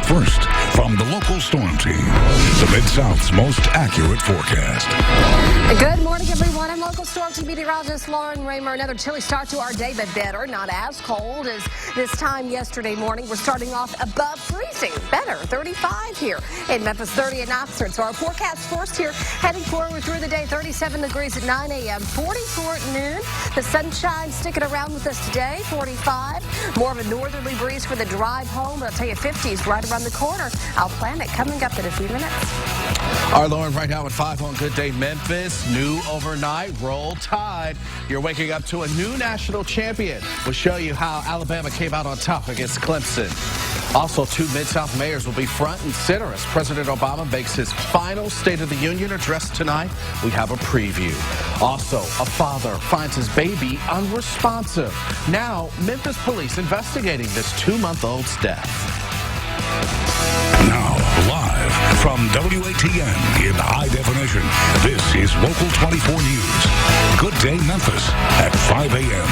First, from the local storm team, the Mid-South's most accurate forecast. Good morning, everyone. I'm local storm team meteorologist Lauren Raymer. Another chilly start to our day, but better. Not as cold as this time yesterday morning. We're starting off above freezing. Better, 35 here in Memphis, 30 in Oxford. So our forecast first here, heading forward through the day, 37 degrees at 9 a.m., 44 at noon. The sunshine sticking around with us today, 45. More of a northerly breeze for the drive home. But I'll tell you, 50s right around the corner. Our planet coming up in a few minutes. All right, Lauren, right now at 5 on Good Day Memphis. New overnight Roll Tide. You're waking up to a new national champion. We'll show you how Alabama came out on top against Clemson. Also, two Mid-South mayors will be front and center as President Obama makes his final State of the Union address tonight. We have a preview. Also, a father finds his baby unresponsive. Now, Memphis police investigating this 2-month-old's death. Now, live from WATN in high definition, this is Local 24 News. Good Day Memphis at 5 a.m.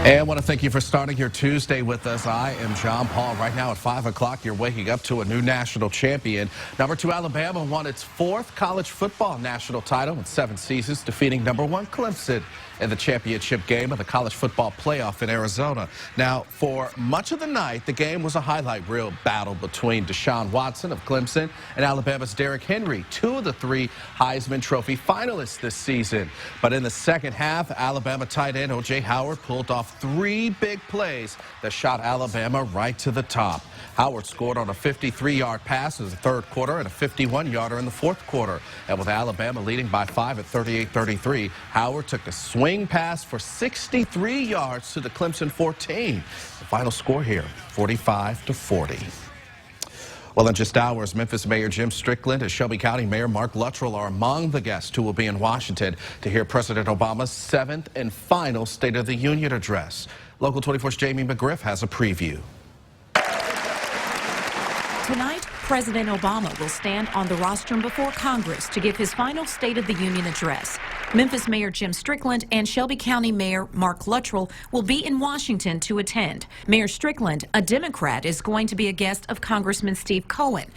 And I want to thank you for starting your Tuesday with us. I am John Paul. Right now at 5 o'clock, you're waking up to a new national champion. Number 2 Alabama won its 4th college football national title in 7 seasons, defeating number 1 Clemson in the championship game of the college football playoff in Arizona. Now, for much of the night, the game was a highlight reel battle between Deshaun Watson of Clemson and Alabama's Derrick Henry, 2 of the 3 Heisman Trophy finalists this season. But in the second half, Alabama tight end O.J. Howard pulled off 3 big plays that shot Alabama right to the top. Howard scored on a 53-yard pass in the third quarter and a 51-yarder in the fourth quarter. And with Alabama leading by 5 at 38-33, Howard took a swing pass for 63 yards to the Clemson 14. The final score here, 45-40. Well, in just hours, Memphis Mayor Jim Strickland and Shelby County Mayor Mark Luttrell are among the guests who will be in Washington to hear President Obama's 7th and final State of the Union address. Local 24's Jamie McGriff has a preview. Tonight, President Obama will stand on the rostrum before Congress to give his final State of the Union address. Memphis Mayor Jim Strickland and Shelby County Mayor Mark Luttrell will be in Washington to attend. Mayor Strickland, a Democrat, is going to be a guest of Congressman Steve Cohen.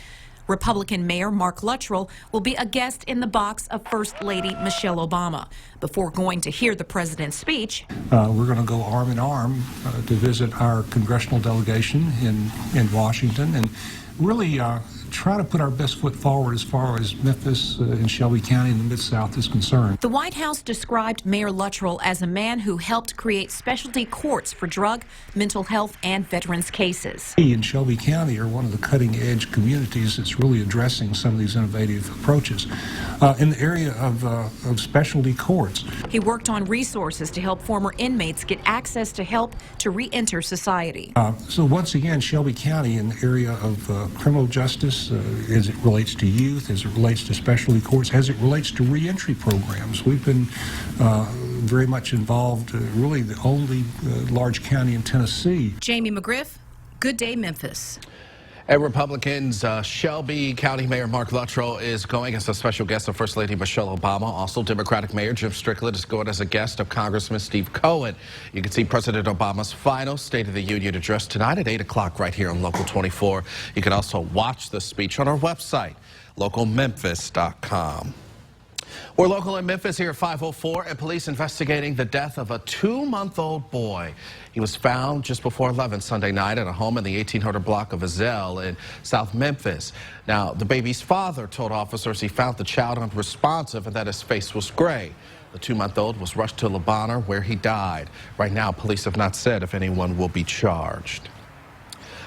Republican Mayor Mark Luttrell will be a guest in the box of First Lady Michelle Obama. Before going to hear the president's speech, we're going to go arm in arm to visit our congressional delegation in Washington and really try to put our best foot forward as far as Memphis and Shelby County and the Mid-South is concerned. The White House described Mayor Luttrell as a man who helped create specialty courts for drug, mental health, and veterans cases. We in Shelby County are one of the cutting-edge communities that's really addressing some of these innovative approaches in the area of specialty courts. He worked on resources to help former inmates get access to help to re-enter society. So once again, Shelby County in the area of criminal justice, as it relates to youth, as it relates to specialty courts, as it relates to reentry programs. We've been very much involved, really the only large county in Tennessee. Jamie McGriff, Good Day Memphis. And Republicans, Shelby County Mayor Mark Luttrell is going as a special guest of First Lady Michelle Obama. Also, Democratic Mayor Jim Strickland is going as a guest of Congressman Steve Cohen. You can see President Obama's final State of the Union address tonight at 8 o'clock right here on Local 24. You can also watch the speech on our website, localmemphis.com. We're local in Memphis here at 5:04, and police investigating the death of a 2-month-old boy. He was found just before 11 Sunday night at a home in the 1800 block of Azell in South Memphis. Now, the baby's father told officers he found the child unresponsive and that his face was gray. The 2-month-old was rushed to Lebanner, where he died. Right now, police have not said if anyone will be charged.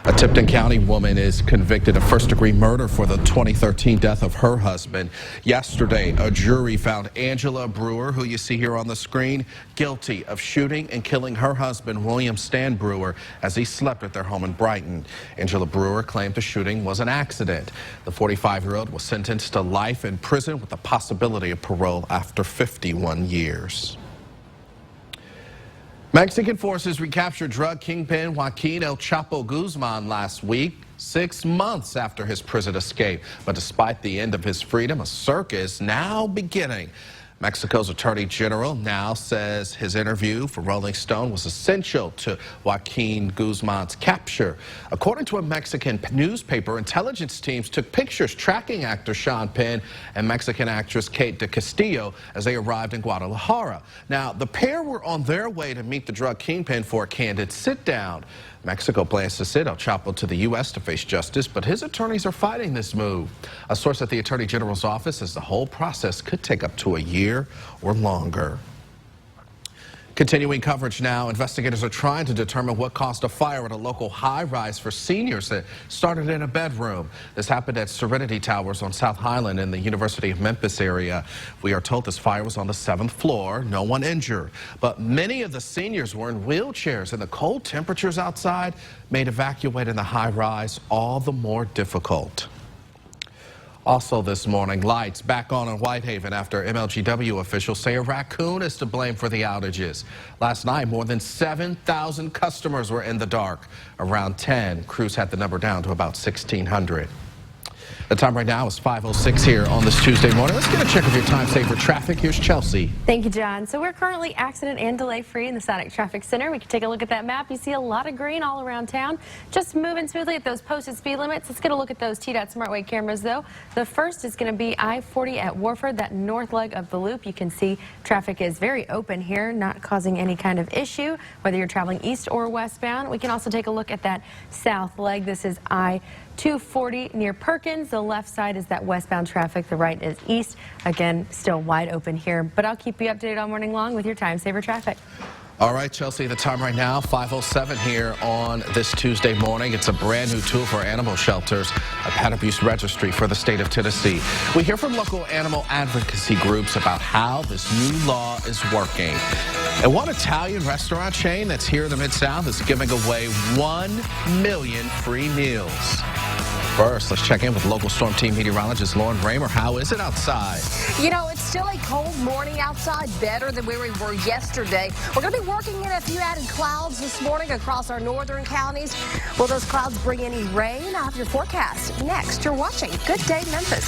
A Tipton County woman is convicted of first-degree murder for the 2013 death of her husband. Yesterday, a jury found Angela Brewer, who you see here on the screen, guilty of shooting and killing her husband, William Stan Brewer, as he slept at their home in Brighton. Angela Brewer claimed the shooting was an accident. The 45-year-old was sentenced to life in prison with the possibility of parole after 51 years. Mexican forces recaptured drug kingpin Joaquin El Chapo Guzman last week, 6 months after his prison escape. But despite the end of his freedom, a circus now beginning. Mexico's Attorney General now says his interview for Rolling Stone was essential to Joaquin Guzman's capture. According to a Mexican newspaper, intelligence teams took pictures tracking actor Sean Penn and Mexican actress Kate de Castillo as they arrived in Guadalajara. Now, the pair were on their way to meet the drug kingpin for a candid sit-down. Mexico plans to send El Chapo to the U.S. to face justice, but his attorneys are fighting this move. A source at the Attorney General's office says the whole process could take up to a year or longer. Continuing coverage now, investigators are trying to determine what caused a fire at a local high-rise for seniors that started in a bedroom. This happened at Serenity Towers on South Highland in the University of Memphis area. We are told this fire was on the 7th floor, no one injured. But many of the seniors were in wheelchairs, and the cold temperatures outside made evacuating the high-rise all the more difficult. Also this morning, lights back on in Whitehaven after MLGW officials say a raccoon is to blame for the outages. Last night, more than 7,000 customers were in the dark. Around 10, crews had the number down to about 1,600. The time right now is 5:06 here on this Tuesday morning. Let's get a check of your time saver traffic. Here's Chelsea. Thank you, John. So we're currently accident and delay free in the Sonic Traffic Center. We can take a look at that map. You see a lot of green all around town. Just moving smoothly at those posted speed limits. Let's get a look at those TDOT SmartWay cameras, though. The first is going to be I-40 at Warford, that north leg of the loop. You can see traffic is very open here, not causing any kind of issue, whether you're traveling east or westbound. We can also take a look at that south leg. This is I-240 near Perkins. The left side is that westbound traffic. The right is east. Again, still wide open here. But I'll keep you updated all morning long with your time saver traffic. All right, Chelsea, the time right now, 5:07 here on this Tuesday morning. It's a brand new tool for animal shelters, a pet abuse registry for the state of Tennessee. We hear from local animal advocacy groups about how this new law is working. And one Italian restaurant chain that's here in the Mid-South is giving away 1 million free meals. First, let's check in with local storm team meteorologist Lauren Raymer. How is it outside? You know, it's still a cold morning outside, better than where we were yesterday. We're going to be working in a few added clouds this morning across our northern counties. Will those clouds bring any rain? I'll have your forecast next. You're watching Good Day Memphis.